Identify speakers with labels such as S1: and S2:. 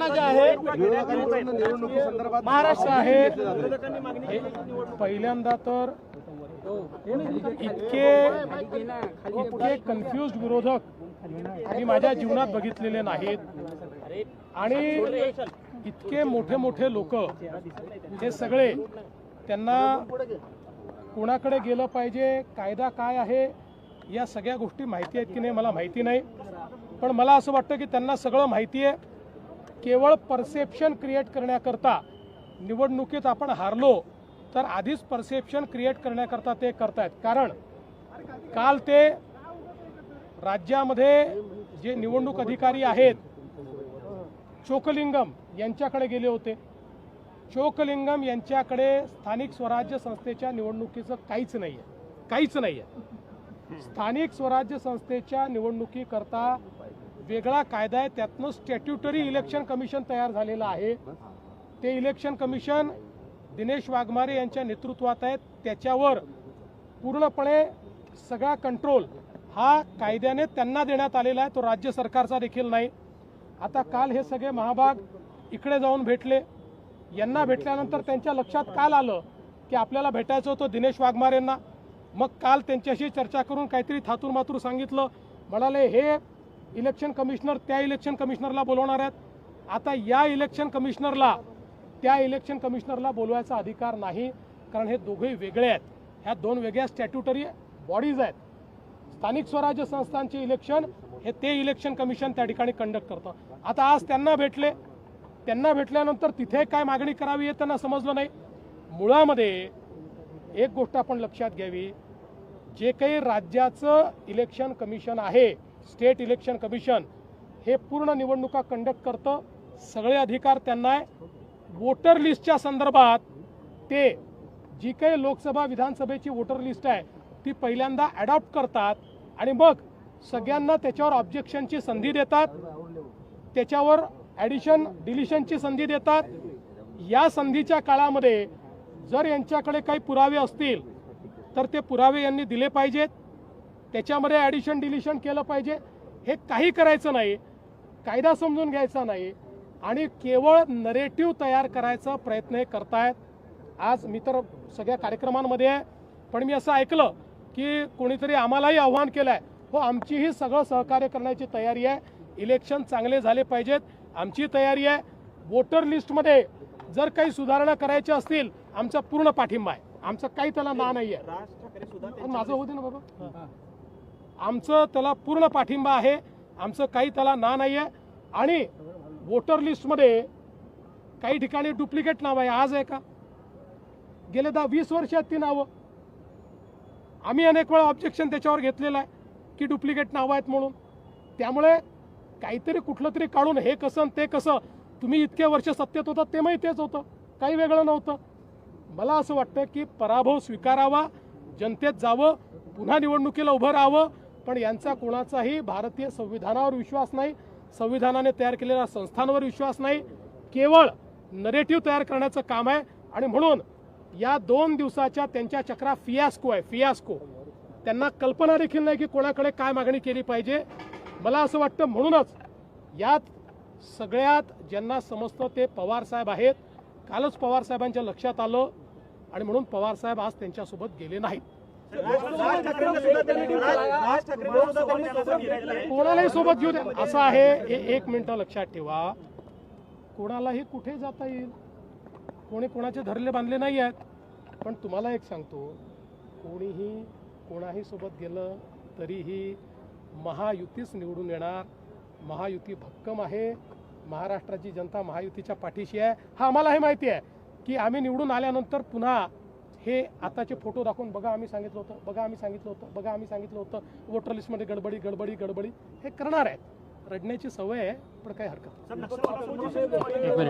S1: जे आहे महाराष्ट्र आहे पहिल्यांदा तर इतके कन्फ्युज विरोधक मी माझ्या जीवनात बघितलेले नाहीत आणि इतके मोठे मोठे लोक हे सगळे त्यांना कोणाकडे गेलं पाहिजे, कायदा काय आहे, या सगळ्या गोष्टी माहिती आहेत की नाही मला माहिती नाही, पण मला असं वाटतं की त्यांना सगळं माहिती आहे. केवळ परसेप्शन क्रिएट करण्याकरता निवडणुकीत आपण हारलो तर आधीच परसेप्शन क्रिएट करण्याकरता ते करतायत. कारण काल ते राज्यामध्ये जे निवडणूक अधिकारी आहेत चोकलिंगम यांच्याकडे गेले होते. चोकलिंगम यांच्याकडे स्थानिक स्वराज्य संस्थेच्या निवडणुकीचं काहीच नाही आहे. स्थानिक स्वराज्य संस्थेच्या निवडणुकीकरता वेगळा कायदा आहे, त्यातनं स्टॅट्युटरी इलेक्शन कमिशन तयार झालेलं आहे. ते इलेक्शन कमिशन दिनेश वाघमारे यांच्या नेतृत्वात आहे. त्याच्यावर पूर्णपणे सगळा कंट्रोल हा कायद्याने त्यांना देण्यात आलेला आहे, तो राज्य सरकारचा देखील नाही. आता काल हे सगळे महाभाग इकडे जाऊन भेटले. यांना भेटल्यानंतर त्यांच्या लक्षात काल आलं की आपल्याला भेटायचं होतं दिनेश वाघमारेंना. मग काल त्यांच्याशी चर्चा करून काहीतरी थातूर मातूर सांगितलं. म्हणाले हे इलेक्शन कमिशनर त्या इलेक्शन कमिशनरला बोलवणार आहेत. आता या इलेक्शन कमिशनरला त्या इलेक्शन कमिशनरला बोलवायचा अधिकार नाही, कारण हे दोघे वेगळे आहेत. ह्या दोन वेगळ्या स्टॅट्युटरी बॉडीज आहेत. स्थानिक स्वराज्य संस्थांचे इलेक्शन हे ते इलेक्शन कमिशन त्या ठिकाणी कंडक्ट करतं. आता आज त्यांना भेटल्यानंतर तिथे काय मागणी करावी हे त्यांना समजलं नाही. मुळामध्ये एक गोष्ट आपण लक्षात घ्यावी, जे काही राज्याचं इलेक्शन कमिशन आहे, स्टेट इलेक्शन कमिशन, हे पूर्ण निवडणुका कंडक्ट करतं. सगळे अधिकार त्यांना आहे. वोटर लिस्टच्या संदर्भात ते जी काही लोकसभा विधानसभेची वोटर लिस्ट आहे ती पहिल्यांदा अडॉप्ट करतात आणि मग सगळ्यांना त्याच्यावर ऑब्जेक्शनची संधी देतात, त्याच्यावर ॲडिशन डिलिशनची संधी देतात. या संधीच्या काळामध्ये जर यांच्याकडे काही पुरावे असतील तर ते पुरावे यांनी दिले पाहिजेत, त्याच्यामध्ये ॲडिशन डिलिशन केलं पाहिजे. हे काही करायचं नाही, कायदा समजून घ्यायचा नाही आणि केवळ नरेटिव्ह तयार करायचा प्रयत्न हे करतायत. आज मी तर सगळ्या कार्यक्रमांमध्ये आहे, पण मी असं ऐकलं की कोणीतरी आम्हालाही आव्हान केलं आहे. हो, आमचीही सगळं सहकार्य करण्याची तयारी आहे. इलेक्शन चांगले झाले पाहिजेत, आमची तयारी आहे. वोटर लिस्टमध्ये जर काही सुधारणा करायच्या असतील आमचा पूर्ण पाठिंबा आहे. आमचं काही त्याला ना नाही आहे. माझं होते ना बाबा, आमचं त्याला पूर्ण पाठिंबा आहे. आमचं काही त्याला ना नाही आहे. आणि वोटर लिस्टमध्ये काही ठिकाणी डुप्लिकेट नाव आहे. आज आहे का? गेले 10-20 वर्षात ती नावं आम्ही अनेक वेळा ऑब्जेक्शन त्याच्यावर घेतलेलं आहे की डुप्लिकेट नावं आहेत म्हणून. त्यामुळे काहीतरी कुठलं तरी काढून हे कसं ते कसं, तुम्ही इतके वर्ष सत्तेत होतात तेव्हाही तेच होतं, काही वेगळं नव्हतं. मला असं वाटतं की पराभव स्वीकारावा, जनतेत जावं, पुन्हा निवडणुकीला उभं राहावं. पण यांचा कोणाचाही भारतीय संविधानावर विश्वास नाही, संविधानाने तयार केलेल्या संस्थांवर विश्वास नाही, केवळ नरेटिव्ह तयार करण्याचं काम आहे. आणि म्हणून या 2 दिवसाच्या त्यांच्या चक्रा फियास्को. त्यांना कल्पना देखील नाही की कोणाकडे काय मागणी केली पाहिजे. मला असं वाटतं म्हणूनच यात सगळ्यात ज्यांना समजतं ते पवार साहेब आहेत. कालच पवार साहेबांच्या लक्षात आलं आणि म्हणून पवार साहेब आज त्यांच्यासोबत गेले नाहीत. कोणालाही सोबत घेऊ द्या असं आहे. 1 मिनिट लक्षात ठेवा, कोणालाही कुठे जाता येईल, कोणी कोणाचे धरले बांधले नाही आहेत. पण तुम्हाला एक सांगतो, कोणीही कोणाही सोबत गेलं तरीही महायुतीच निवडून येणार. महायुती भक्कम आहे. महाराष्ट्राची जनता महायुतीच्या पाठीशी आहे. हा आम्हालाही माहिती आहे की आम्ही निवडून आल्यानंतर पुन्हा हे आताचे फोटो दाखवून बघा आम्ही सांगितलं होतं, वोटर लिस्टमध्ये गडबडी हे करणार आहेत. रडण्याची सवय आहे, पण काही हरकत नाही.